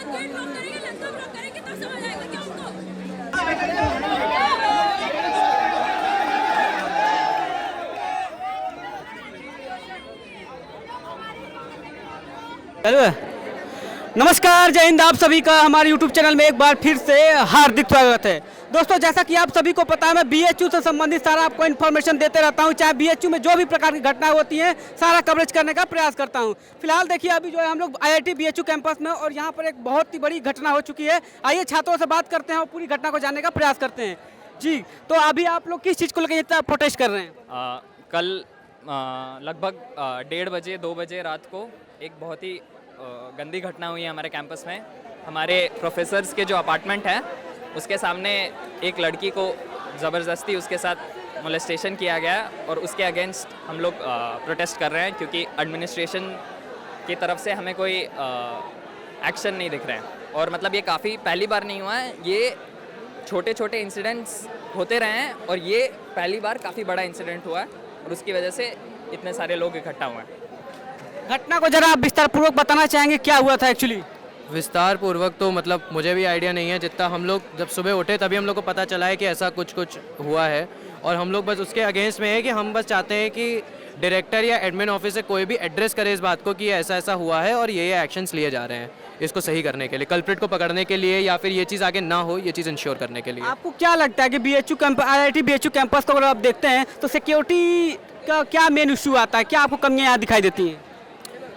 Gate block करेंगे, लड़का block करेंगे, तब समझ आएगा क्या उनको। हेलो, नमस्कार, जय हिंद। आप सभी का हमारे YouTube चैनल में एक बार फिर से हार्दिक स्वागत है। दोस्तों, जैसा कि आप सभी को पता है, मैं BHU से संबंधित सारा आपको इन्फॉर्मेशन देते रहता हूं। चाहे BHU में जो भी प्रकार की घटनाएं होती हैं, सारा कवरेज करने का प्रयास करता हूं। फिलहाल देखिए, अभी जो है हम लोग IIT BHU कैंपस में, और यहां पर एक बहुत ही बड़ी घटना हो चुकी है। आइए छात्रों से बात करते हैं और पूरी घटना को जानने का प्रयास करते हैं। जी, तो अभी आप लोग किस चीज़ को लेकर इतना प्रोटेस्ट कर रहे हैं? कल लगभग 1:30 बजे 2 बजे रात को एक बहुत ही गंदी घटना हुई है हमारे कैंपस में। हमारे प्रोफेसर्स के जो अपार्टमेंट है उसके सामने एक लड़की को ज़बरदस्ती उसके साथ मोलेस्टेशन किया गया और उसके अगेंस्ट हम लोग प्रोटेस्ट कर रहे हैं, क्योंकि एडमिनिस्ट्रेशन की तरफ से हमें कोई एक्शन नहीं दिख रहे हैं। और मतलब ये काफ़ी पहली बार नहीं हुआ है, ये छोटे छोटे इंसिडेंट्स होते रहे हैं और ये पहली बार काफ़ी बड़ा इंसिडेंट हुआ है और उसकी वजह से इतने सारे लोग इकट्ठा हुए हैं। घटना को जरा आप विस्तार पूर्वक बताना चाहेंगे, क्या हुआ था एक्चुअली? विस्तार पूर्वक तो मतलब मुझे भी आइडिया नहीं है। जितना हम लोग जब सुबह उठे तभी हम लोग को पता चला है कि ऐसा कुछ हुआ है, और हम लोग बस उसके अगेंस्ट में है कि हम बस चाहते हैं कि डायरेक्टर या एडमिन ऑफिस से कोई भी एड्रेस करे इस बात को कि ऐसा ऐसा हुआ है और ये एक्शंस लिए जा रहे हैं इसको सही करने के लिए, कल्प्रिट को पकड़ने के लिए, या फिर ये चीज़ आगे ना हो, ये चीज़ इंश्योर करने के लिए। आपको क्या लगता है कि BHU campus, IIT BHU campus को अगर आप देखते हैं तो सिक्योरिटी का क्या मेन इशू आता है? क्या आपको कमियां यहाँ दिखाई देती हैं?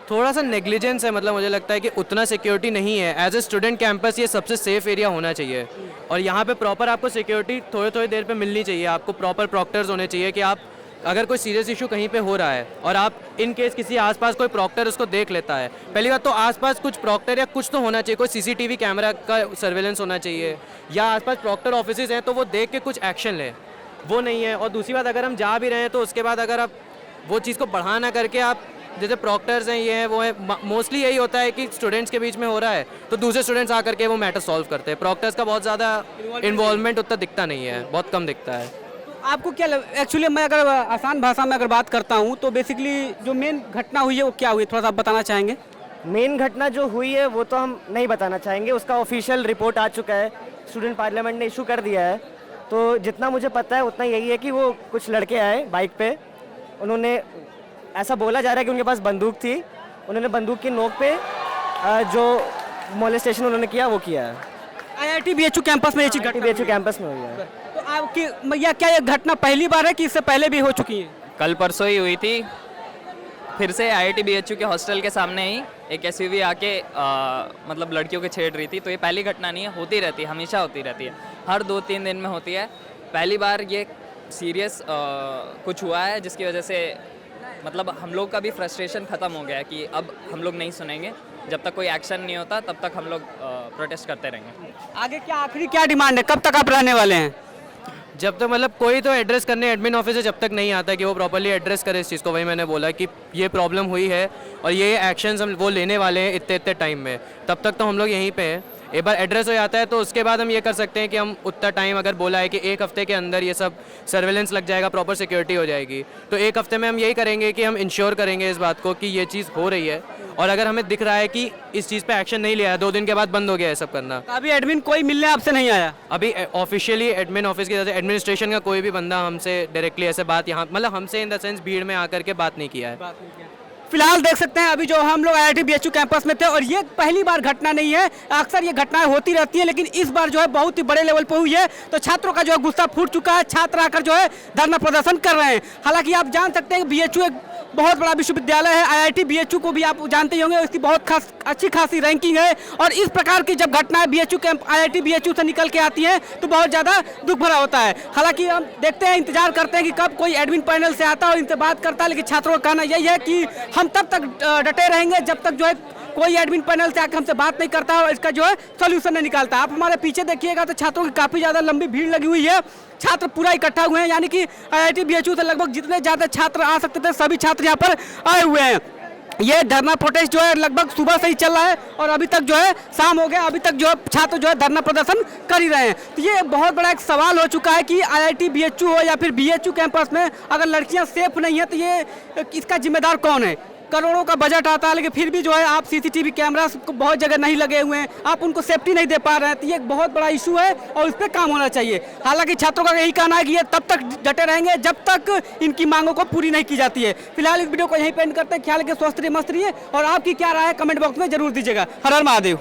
थोड़ा सा नेग्लिजेंस है, मतलब मुझे लगता है कि उतना सिक्योरिटी नहीं है। एज ए स्टूडेंट कैंपस ये सबसे सेफ एरिया होना चाहिए, और यहाँ पे प्रॉपर आपको सिक्योरिटी थोड़ी थोड़ी देर पे मिलनी चाहिए। आपको प्रॉपर प्रॉक्टर्स होने चाहिए कि आप अगर कोई सीरियस इशू कहीं पे हो रहा है और आप इन केस किसी आसपास कोई प्रॉक्टर उसको देख लेता है, पहली बात तो आसपास कुछ प्रॉक्टर या कुछ तो होना चाहिए, कोई CCTV कैमरा का सर्वेलेंस होना चाहिए, या आसपास प्रॉक्टर ऑफिसेज हैं तो वो देख के कुछ एक्शन लें, वो नहीं है। और दूसरी बात, अगर हम जा भी रहे हैं तो उसके बाद अगर आप वो चीज़ को बढ़ा ना करके, आप जैसे प्रॉक्टर्स हैं, ये हैं, वो है, मोस्टली यही होता है कि स्टूडेंट्स के बीच में हो रहा है तो दूसरे स्टूडेंट्स आकर के वो मैटर सॉल्व करते हैं। प्रॉक्टर्स का बहुत ज़्यादा इन्वॉल्वमेंट उतना दिखता नहीं है, बहुत कम दिखता है। आपको क्या एक्चुअली, मैं अगर आसान भाषा में अगर बात करता हूँ तो बेसिकली जो मेन घटना हुई है वो क्या हुई, थोड़ा सा आप बताना चाहेंगे? मेन घटना जो हुई है वो तो हम नहीं बताना चाहेंगे, उसका ऑफिशियल रिपोर्ट आ चुका है, स्टूडेंट पार्लियामेंट ने इशू कर दिया है। तो जितना मुझे पता है उतना यही है कि वो कुछ लड़के आए बाइक पे, उन्होंने, ऐसा बोला जा रहा है कि उनके पास बंदूक थी, उन्होंने बंदूक की नोक पे जो मोलेस्टेशन उन्होंने किया वो किया है। IIT BHU कैंपस में ये चीज़ BHU कैंपस में हुई है। तो आपकी भैया, क्या ये घटना पहली बार है कि इससे पहले भी हो चुकी है? कल परसों ही हुई थी, फिर से IIT BHU के हॉस्टल के सामने ही एक SUV आके मतलब लड़कियों को छेड़ रही थी। तो ये पहली घटना नहीं है, होती रहती है, हमेशा होती रहती है, हर 2-3 दिन में होती है। पहली बार ये सीरियस कुछ हुआ है जिसकी वजह से मतलब हम लोग का भी फ्रस्ट्रेशन ख़त्म हो गया है कि अब हम लोग नहीं सुनेंगे, जब तक कोई एक्शन नहीं होता तब तक हम लोग प्रोटेस्ट करते रहेंगे। आगे क्या, आखिरी क्या डिमांड है, कब तक आप रहने वाले हैं? जब तक मतलब कोई तो एड्रेस करने एडमिन ऑफिस से जब तक नहीं आता कि वो प्रॉपर्ली एड्रेस करे इस चीज़ को, वही मैंने बोला कि ये प्रॉब्लम हुई है और ये एक्शंस हम वो लेने वाले हैं इतने इतने टाइम में, तब तक तो हम लोग यहीं पे हैं। एक बार एड्रेस हो जाता है तो उसके बाद हम ये कर सकते हैं कि हम उतना टाइम, अगर बोला है कि 1 हफ्ते के अंदर ये सब सर्वेलेंस लग जाएगा, प्रॉपर सिक्योरिटी हो जाएगी, तो 1 हफ्ते में हम यही करेंगे कि हम इंश्योर करेंगे इस बात को कि ये चीज़ हो रही है। और अगर हमें दिख रहा है कि इस चीज़ पे एक्शन नहीं लिया है, 2 दिन के बाद बंद हो गया है सब करना। अभी एडमिन कोई मिलने आपसे नहीं आया? अभी ऑफिशियली एडमिन ऑफिस की तरफ से एडमिनिस्ट्रेशन का कोई भी बंदा हमसे डायरेक्टली ऐसे बात यहाँ, मतलब हमसे इन द सेंस भीड़ में आकर के बात नहीं किया है। फिलहाल देख सकते हैं, अभी जो हम लोग IIT BHU कैंपस में थे, और ये पहली बार घटना नहीं है, अक्सर ये घटनाएं होती रहती हैं, लेकिन इस बार जो है बहुत ही बड़े लेवल पे हुई है। तो छात्रों का जो है गुस्सा फूट चुका है, छात्र आकर जो है धरना प्रदर्शन कर रहे हैं। हालांकि आप जान सकते हैं कि BHU एक बहुत बड़ा विश्वविद्यालय है, IIT BHU को भी आप जानते ही होंगे, इसकी बहुत अच्छी खासी रैंकिंग है, और इस प्रकार की जब घटनाएं IIT BHU से निकल के आती हैं तो बहुत ज़्यादा दुख भरा होता है। हालांकि हम देखते हैं, इंतजार करते हैं कि कब कोई एडमिन पैनल से आता है और इनसे बात करता है, लेकिन छात्रों का कहना यही है कि हम तब तक डटे रहेंगे जब तक जो है कोई एडमिन पैनल से आकर हमसे बात नहीं करता है और इसका जो है सोल्यूशन नहीं निकालता। आप हमारे पीछे देखिएगा तो छात्रों की काफ़ी ज़्यादा लंबी भीड़ लगी हुई है, छात्र पूरा इकट्ठा हुए हैं, यानी कि IIT BHU से लगभग जितने ज़्यादा छात्र आ सकते थे सभी छात्र यहाँ पर आए हुए हैं। ये धरना प्रोटेस्ट जो है लगभग सुबह से ही चल रहा है और अभी तक जो है शाम हो गया, अभी तक जो है छात्र जो है धरना प्रदर्शन कर ही रहे हैं। तो ये बहुत बड़ा एक सवाल हो चुका है कि IIT BHU हो या फिर BHU कैंपस में अगर लड़कियां सेफ नहीं है तो ये इसका जिम्मेदार कौन है? करोड़ों का बजट आता है, लेकिन फिर भी जो है आप सीसीटीवी कैमरा बहुत जगह नहीं लगे हुए हैं, आप उनको सेफ्टी नहीं दे पा रहे हैं। तो ये एक बहुत बड़ा इशू है और इस पर काम होना चाहिए। हालांकि छात्रों का यही कहना है कि ये तब तक डटे रहेंगे जब तक इनकी मांगों को पूरी नहीं की जाती है। फिलहाल इस वीडियो को यहीं पे एंड करते हैं। ख्याल के स्वस्थ रहिए, मस्त रहिए और आपकी क्या राय है कमेंट बॉक्स में जरूर दीजिएगा। हर हर महादेव।